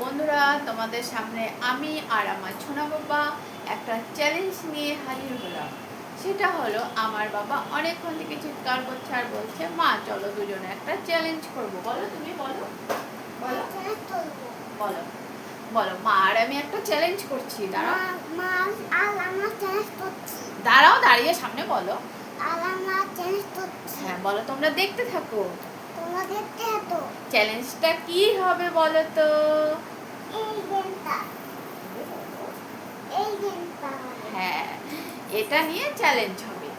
বন্ধুরা, তোমাদের সামনে আমি আর আমার ছোনা বাবা একটা চ্যালেঞ্জ নিয়ে হাজির হলাম। সেটা হলো, আমার বাবা অনেকক্ষণ থেকে চিৎকার করছে আর বলছে, মা চলো দুজনে একটা চ্যালেঞ্জ করবো। বলো, তুমি বলো বলো বলো বলো। মা আর আমি একটা চ্যালেঞ্জ করছি। দাঁড়াও, দাঁড়িয়ে সামনে বলো। হ্যাঁ বলো, তোমরা দেখতে থাকো। চ্যালেঞ্জটা কি হবে বলো তো? হ্যাঁ, এটা নিয়ে চ্যালেঞ্জ হবে।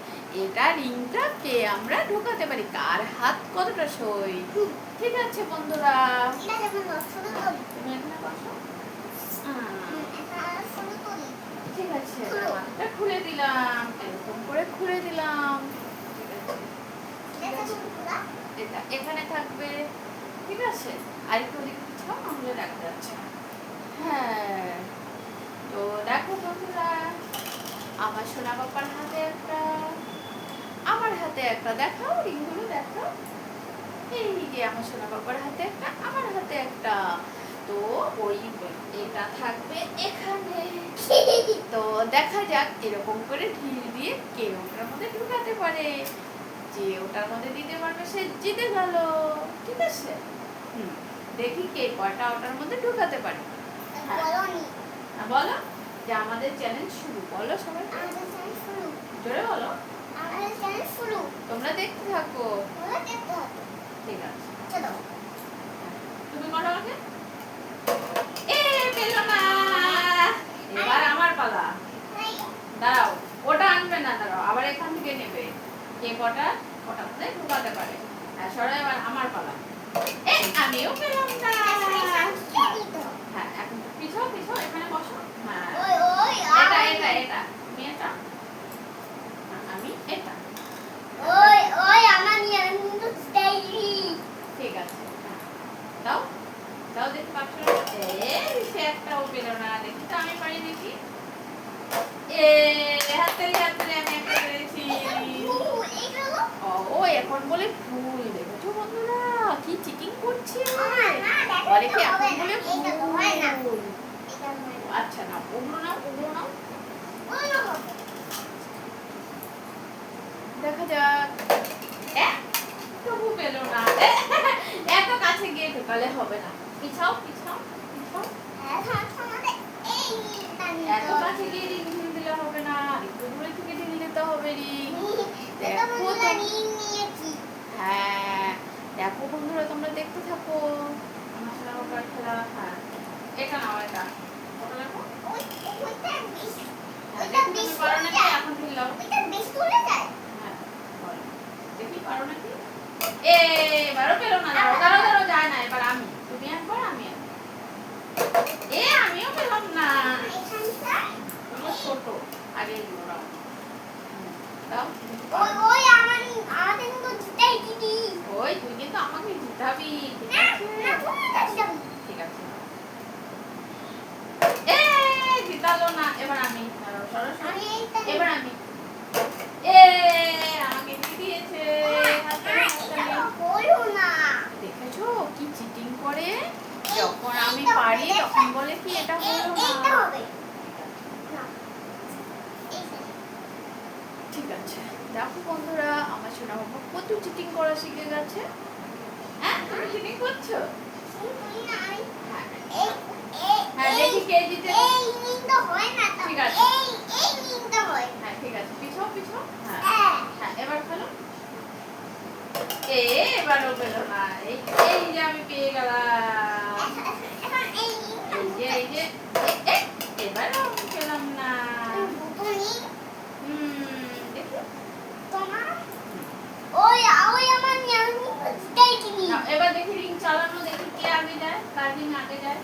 এটা রিংটা কে আমরা ঢোকাতে পারি, কার হাত কতটা সই। ঠিক আছে বন্ধুরা, তুমি এখানে বসো। ঠিক আছে, হাতটা খুলে দিলাম, এরকম করে খুলে দিলাম। ঠিক আছে, এটা এখানে থাকবে। ঠিক আছে, আর একটু ওদিকে পিছাও, নাহলে দেখা যাচ্ছে না। হ্যাঁ, তো দেখো বন্ধুরা, আমার সোনা বাবার হাতে একটা, আমার হাতে একটা। দেখাও রিংগুলো, দেখাও। এই যে আমার সোনা বাবার হাতে একটা, আমার হাতে একটা। তো ওই এটা থাকবে এখানে। তো দেখা যাক এরকম করে ঢিল দিয়ে কে ওটার মধ্যে ঢুকাতে পারে। যে ওটার মধ্যে দিতে পারবে সে জিতে গেল। ঠিক আছে, দেখি কে কয়টা ওটার মধ্যে ঢুকাতে পারে। বলো যে আমাদের চ্যালেঞ্জ শুরু। বলো সবাই, জোরে বলো। তোমরা দেখতে থাকো। ঠিক আছে, তুমি কটা আগে? পেলো না। এবার আমার পালা। দাঁড়াও, ওটা আনবে না, দাঁড়াও, আবার এখান থেকে নেবে। কে কটা ওটার মধ্যে ঢুকাতে পারে। সরাই, এবার আমার পালা। আমিও পেলাম না। হ্যাঁ, এখন পিছাও পিছাও, এখানে বসো। হ্যাঁ, এটা এটা এটা তুমি এটা, আমি এটা। ঠিক আছে, দাও দাও, দেখি পাচ্ছ? সে একটাও পেল না। দেখি তো, আমি পারি দেখি। হাততালি হাততালি, আমি একটা পেরেছি। ও এখন বলে ভুল। দেখেছো বন্ধুরা, কি চিটিং করছে। বলে কি এখন বলে ভুল। আচ্ছা না, ওগুলো নাও, ওগুলো নাও। দেখা যাক। তবু পেলো না। এত কাছে গিয়ে ঢোকালে হবে না। পিছাও পিছাও পিছাও। এত কাছে গিয়ে রিং ঢিল দিলে হবে না, একটু দূরে থেকে ঢিল দিতে হবে রিং। হ্যাঁ, দেখো বন্ধুরা, তোমরা দেখতে থাকো আমার সোনা বাবার খেলা। হ্যাঁ, এটা নাও, এটা ওটা দেখো। তুমি পারো নাকি? এখন ঢিল দাও। হ্যাঁ, বলো দেখি পারো নাকি। এবারও পেলো না। দাঁড়াও দাঁড়াও দাঁড়াও, যায় না। এবার আমি, তুমি একবার, আমি একবার। আমিও পেলাম না। তুমি ছোট, আগে দাও। ওই তুই কিন্তু আমাকে জিতাবি। ঠিক আছে, জিতালো না। এবার আমি, এবার আমি। আমাকে দিয়েছে। দেখেছো কি চিটিং করে? যখন আমি পারি তখন বলে কি এটা হলো না। ঠিক আছে, দেখো বন্ধুরা, আমার সোনা বাবা কত চিটিং করা শিখে গেছে। হ্যাঁ, তুমি চিটিং করছো? হ্যাঁ, দেখি কে জিতে। ঠিক আছে, হ্যাঁ ঠিক আছে, পিছাও পিছাও। হ্যাঁ হ্যাঁ, এবার খেলো। এবারও পেলো না। এই যে আমি পেয়ে গেলাম। এই যে এবারও আমি পেলাম না। এবার দেখি রিং চালানো, দেখি কে আগে যায়, কার রিং আগে যায়।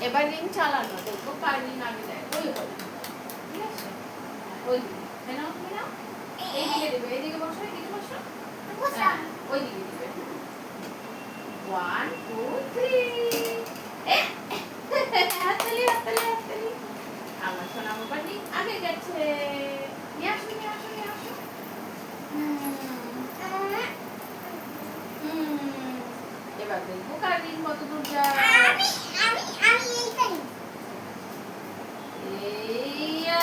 এবার রিং চালানো, দেখবো কার রিং আগে যায়। ওই হবে, ঠিক আছে, ওই দিকে নাও, তুমি নাও। এইদিকে দেবে, এইদিকে বসো, এইদিকে বসো। হ্যাঁ, ওই দিকে দিবে। 1 2 3। হাততালি হাততালি হাততালি। আমার সোনা বাবা রিং আগে গেছে। নিয়ে আসো নিয়ে আসো নিয়ে আসো। এবার দেখবো কারিন কত দূর যায়। এইয়া,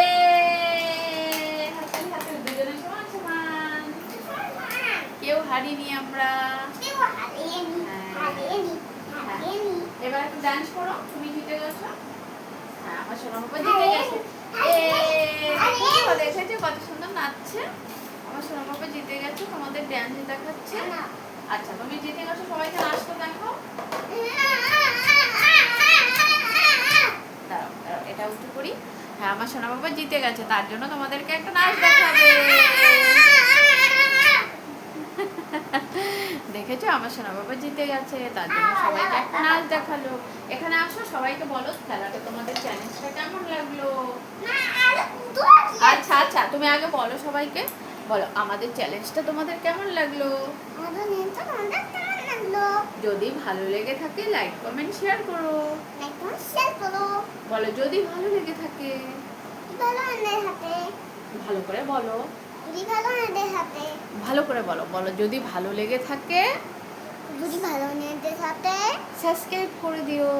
এ, হাততালি, হাততালি, দুজনে সমান সমান। কেউ হারিনি আমরা। এবার একটু ডান্স করো, তুমি জিতে গেছো। হ্যাঁ, আমার সোনা বাবা জিতে গেছে। দেখেছো কত সুন্দর নাচছে। আমার সোনা বাবা জিতে গেছে, তোমাদের ড্যান্স দেখাচ্ছে। আচ্ছা, তুমি জিতে গেছো, সবাইকে নাচতে দেখো। দাঁড়াও দাঁড়াও, এটা উঠে করি। হ্যাঁ, আমার সোনা বাবা জিতে গেছে, তার জন্য তোমাদেরকে একটা নাচ দেখাবে। দেখেছো, আমার সোনা বাবা জিতে গেছে, তার জন্য সবাইকে একটা নাচ দেখালো। এখানে আসো, সবাইকে বলো খেলাটা তোমাদের চ্যালেঞ্জটা কেমন লাগলো। আচ্ছা আচ্ছা, তুমি আগে বলো সবাইকে, বলো আমাদের চ্যালেঞ্জটা তোমাদের কেমন লাগলো। যদি ভালো লেগে থাকে লাইক কমেন্ট শেয়ার করো। বলো যদি ভালো লেগে থাকে। ভালো করে বলো। ভালো করে বলো, বলো যদি ভালো লেগে থাকে সাবস্ক্রাইব করে দিও।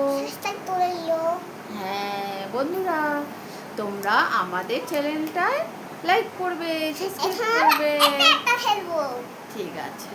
হ্যাঁ বন্ধুরা, তোমরা আমাদের চ্যানেলটায় লাইক করবে, সাবস্ক্রাইব করবে। ঠিক আছে।